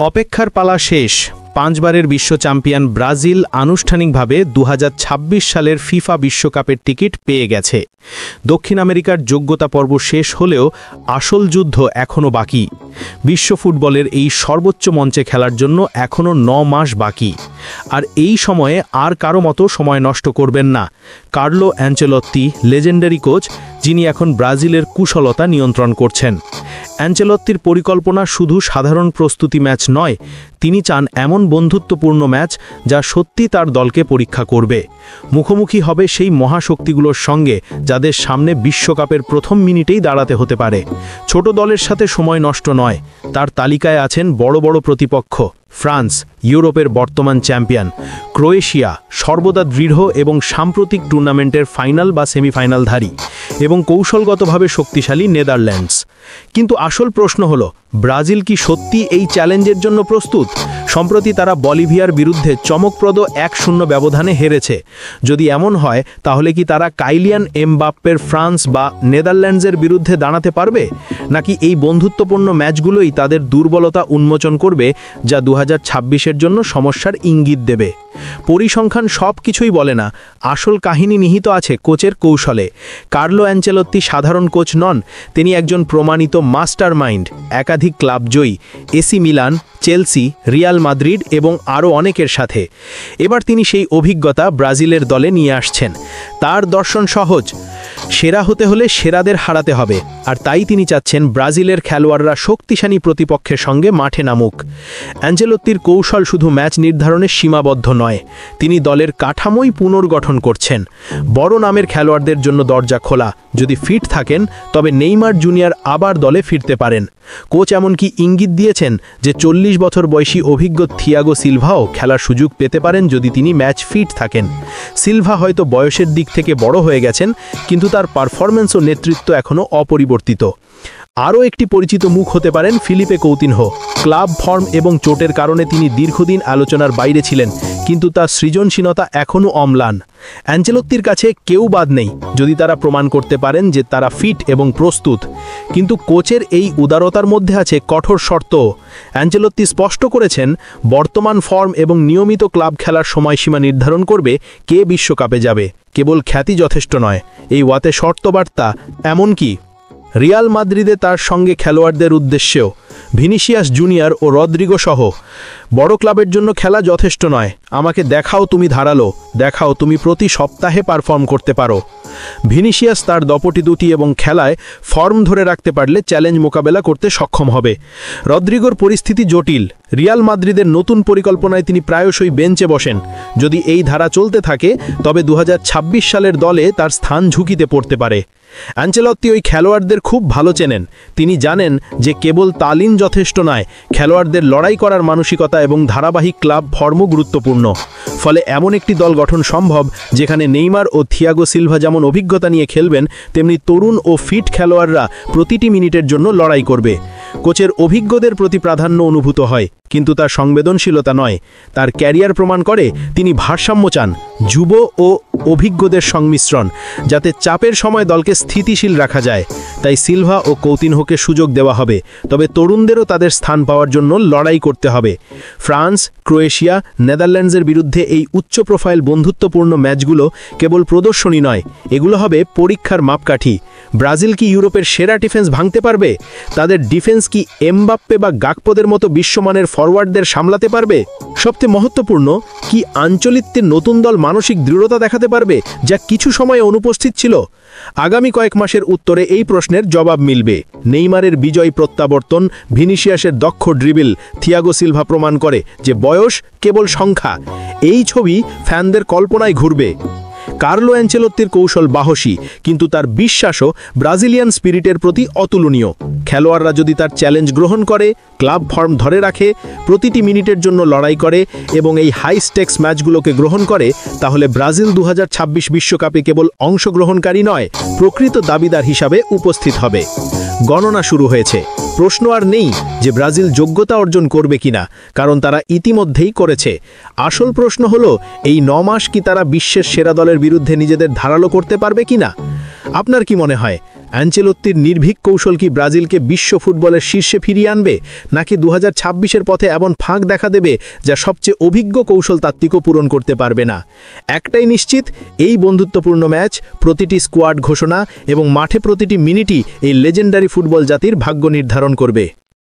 অপেক্ষার পালা শেষ। 5 বারের বিশ্ব চ্যাম্পিয়ন ব্রাজিল আনুষ্ঠানিকভাবে 2026 সালের ফিফা বিশ্বকাপের টিকিট পেয়ে গেছে। দক্ষিণ আমেরিকার যোগ্যতা পর্ব শেষ হলেও আসল যুদ্ধ এখনও বাকি। বিশ্ব ফুটবলের এই সর্বোচ্চ মঞ্চে খেলার জন্য এখনও 9 মাস বাকি। আর এই সময়ে আর কারো মতো সময় নষ্ট করবেন না কার্লো অ্যাঞ্চেলত্তি, লেজেন্ডারি কোচ, যিনি এখন ব্রাজিলের কুশলতা নিয়ন্ত্রণ করছেন। অ্যাঞ্চেলত্তির পরিকল্পনা শুধু সাধারণ প্রস্তুতি ম্যাচ নয়, তিনি চান এমন বন্ধুত্বপূর্ণ ম্যাচ যা সত্যি তার দলকে পরীক্ষা করবে। মুখোমুখি হবে সেই মহাশক্তিগুলোর সঙ্গে যাদের সামনে বিশ্বকাপের প্রথম মিনিটেই দাঁড়াতে হতে পারে। ছোট দলের সাথে সময় নষ্ট নয়। তার তালিকায় আছেন বড় বড় প্রতিপক্ষ: ফ্রান্স, ইউরোপের বর্তমান চ্যাম্পিয়ন; ক্রোয়েশিয়া, সর্বদা দৃঢ় এবং সাম্প্রতিক টুর্নামেন্টের ফাইনাল বা সেমিফাইনালধারী; এবং কৌশলগতভাবে শক্তিশালী নেদারল্যান্ডস। কিন্তু আসল প্রশ্ন হলো, ব্রাজিল কি সত্যি এই চ্যালেঞ্জের জন্য প্রস্তুত? সম্প্রতি তারা বলিভিয়ার বিরুদ্ধে চমকপ্রদ 1-0 ব্যবধানে হেরেছে। যদি এমন হয়, তাহলে কি তারা কাইলিয়ান এমবাপ্পের ফ্রান্স বা নেদারল্যান্ডসের বিরুদ্ধে দাঁড়াতে পারবে? নাকি এই বন্ধুত্বপূর্ণ ম্যাচগুলোই তাদের দুর্বলতা উন্মোচন করবে, যা 2026-এর জন্য সমস্যার ইঙ্গিত দেবে? পরিসংখ্যান সব কিছুই বলে না। আসল কাহিনী নিহিত আছে কোচের কৌশলে। কার্লো অ্যাঞ্চেলত্তি সাধারণ কোচ নন, তিনি একজন প্রমাণিত মাস্টার মাইন্ড। একাধিক ক্লাব জয়ী: AC Milan, Chelsea, Real Madrid এবং আরও অনেকের সাথে। এবার তিনি সেই অভিজ্ঞতা ব্রাজিলের দলে নিয়ে আসছেন। তার দর্শন সহজ: সেরা হতে হলে সেরাদের হারাতে হবে। আর তাই তিনি চাচ্ছেন ব্রাজিলের খেলোয়াড়রা শক্তিশালী প্রতিপক্ষের সঙ্গে মাঠে নামুক। অ্যাঞ্চেলত্তির কৌশল শুধু ম্যাচ নির্ধারণে সীমাবদ্ধ নয়, তিনি দলের কাঠামোই পুনর্গঠন করছেন। বড় নামের খেলোয়াড়দের জন্য দরজা খোলা। যদি ফিট থাকেন, তবে নেইমার জুনিয়র আবার দলে ফিরতে পারেন। কোচ এমনকি ইঙ্গিত দিয়েছেন যে 40 বছর বয়সী অভিজ্ঞ থিয়াগো সিলভাও খেলার সুযোগ পেতে পারেন যদি তিনি ম্যাচ ফিট থাকেন। সিলভা হয়তো বয়সের দিক থেকে বড় হয়ে গেছেন, কিন্তু তার পারফরম্যান্স ও নেতৃত্ব এখনও অপরিবর্তিত। আরও একটি পরিচিত মুখ হতে পারেন ফিলিপে কৌতিনহো। ক্লাব ফর্ম এবং চোটের কারণে তিনি দীর্ঘদিন আলোচনার বাইরে ছিলেন, কিন্তু তার সৃজনশীলতা এখনও অম্লান। অ্যাঞ্চেলত্তির কাছে কেউ বাদ নেই, যদি তারা প্রমাণ করতে পারেন যে তারা ফিট এবং প্রস্তুত। কিন্তু কোচের এই উদারতার মধ্যে আছে কঠোর শর্ত। অ্যাঞ্চেলত্তি স্পষ্ট করেছেন, বর্তমান ফর্ম এবং নিয়মিত ক্লাব খেলার সময়সীমা নির্ধারণ করবে কে বিশ্বকাপে যাবে। কেবল খ্যাতি যথেষ্ট নয়, এই ওয়াতে শর্তবার্তা। এমনকি রিয়াল মাদ্রিদে তার সঙ্গে খেলোয়াড়দের উদ্দেশ্যেও, ভিনিসিয়াস জুনিয়র ও রদ্রিগো সহ, বড় ক্লাবের জন্য খেলা যথেষ্ট নয়। আমাকে দেখাও তুমি ধারালো, দেখাও তুমি প্রতি সপ্তাহে পারফর্ম করতে পারো। ভিনিসিয়াস তার দপটি দুটি এবং খেলায় ফর্ম ধরে রাখতে পারলে চ্যালেঞ্জ মোকাবেলা করতে সক্ষম হবে। রদ্রিগোর পরিস্থিতি জটিল। রিয়াল মাদ্রিদের নতুন পরিকল্পনায় তিনি প্রায়শই বেঞ্চে বসেন। যদি এই ধারা চলতে থাকে, তবে 2026 সালের দলে তার স্থান ঝুঁকিতে পড়তে পারে। অ্যাঞ্চেলত্তি ওই খেলোয়াড়দের খুব ভালো চেনেন। তিনি জানেন যে কেবল তালিম যথেষ্ট নয়, খেলোয়াড়দের লড়াই করার মানসিকতা এবং ধারাবাহিক ক্লাব ফর্মও গুরুত্বপূর্ণ। ফলে এমন একটি দল গঠন সম্ভব যেখানে নেইমার ও থিয়াগো সিলভা যেমন অভিজ্ঞতা নিয়ে খেলবেন, তেমনি তরুণ ও ফিট খেলোয়াড়রা প্রতিটি মিনিটের জন্য লড়াই করবে। কোচের অভিজ্ঞদের প্রতি প্রাধান্য অনুভূত হয়, কিন্তু তার সংবেদনশীলতা নয়। তার ক্যারিয়ার প্রমাণ করে তিনি ভারসাম্য চান, যুব ও অভিজ্ঞদের সংমিশ্রণ, যাতে চাপের সময় দলকে স্থিতিশীল রাখা যায়। তাই সিলভা ও কৌতিনহোকে সুযোগ দেওয়া হবে, তবে তরুণদেরও তাদের স্থান পাওয়ার জন্য লড়াই করতে হবে। ফ্রান্স, ক্রোয়েশিয়া, নেদারল্যান্ডসের বিরুদ্ধে এই উচ্চ প্রোফাইল বন্ধুত্বপূর্ণ ম্যাচগুলো কেবল প্রদর্শনী নয়, এগুলো হবে পরীক্ষার মাপকাঠি। ব্রাজিল কি ইউরোপের সেরা ডিফেন্স ভাঙতে পারবে? তাদের ডিফেন্স কি এমবাপ্পে বা গাকপোদের মতো বিশ্বমানের ফরওয়ার্ডদের সামলাতে পারবে? সবচেয়ে মহত্বপূর্ণ, কি আঞ্চলিকদের নতুন দল মানসিক দৃঢ়তা দেখাতে পারবে, যা কিছু সময়ে অনুপস্থিত ছিল? আগামী কয়েক মাসের উত্তরে এই প্রশ্নের জবাব মিলবে। নেইমারের বিজয় প্রত্যাবর্তন, ভিনিসিয়াসের দক্ষ ড্রিবল, থিয়াগো সিলভা প্রমাণ করে যে বয়স কেবল সংখ্যা। এই ছবি ফ্যানদের কল্পনায় ঘুরবে। কার্লো অ্যাঞ্চেলত্তির কৌশল বাহসী, কিন্তু তার বিশ্বাসও ব্রাজিলিয়ান স্পিরিটের প্রতি অতুলনীয়। খেলোয়াড়রা যদি তার চ্যালেঞ্জ গ্রহণ করে, ক্লাব ফর্ম ধরে রাখে, প্রতিটি মিনিটের জন্য লড়াই করে এবং এই হাই স্টেক্স ম্যাচগুলোকে গ্রহণ করে, তাহলে ব্রাজিল 2026 বিশ্বকাপে কেবল অংশগ্রহণকারী নয়, প্রকৃত দাবিদার হিসাবে উপস্থিত হবে। গণনা শুরু হয়েছে। প্রশ্ন আর নেই যে ব্রাজিল যোগ্যতা অর্জন করবে কিনা, কারণ তারা ইতিমধ্যেই করেছে। আসল প্রশ্ন হলো, এই 9 মাস কি তারা বিশ্বের সেরা দলের বিরুদ্ধে নিজেদের ধারালো করতে পারবে কিনা? আপনার কি মনে হয়, অ্যাঞ্চেলোত্তির নির্ভীক কৌশল কি ব্রাজিলকে বিশ্ব ফুটবলের শীর্ষে ফিরিয়ে আনবে, নাকি 2026-এর পথে এমন ফাঁক দেখা দেবে যা সবচেয়ে অভিজ্ঞ কৌশলতাত্ত্বিকও পূরণ করতে পারবে না? একটাই নিশ্চিত, এই বন্ধুত্বপূর্ণ ম্যাচ, প্রতিটি স্কোয়াড ঘোষণা এবং মাঠে প্রতিটি মিনিটই এই লেজেন্ডারি ফুটবল জাতির ভাগ্য নির্ধারণ করবে।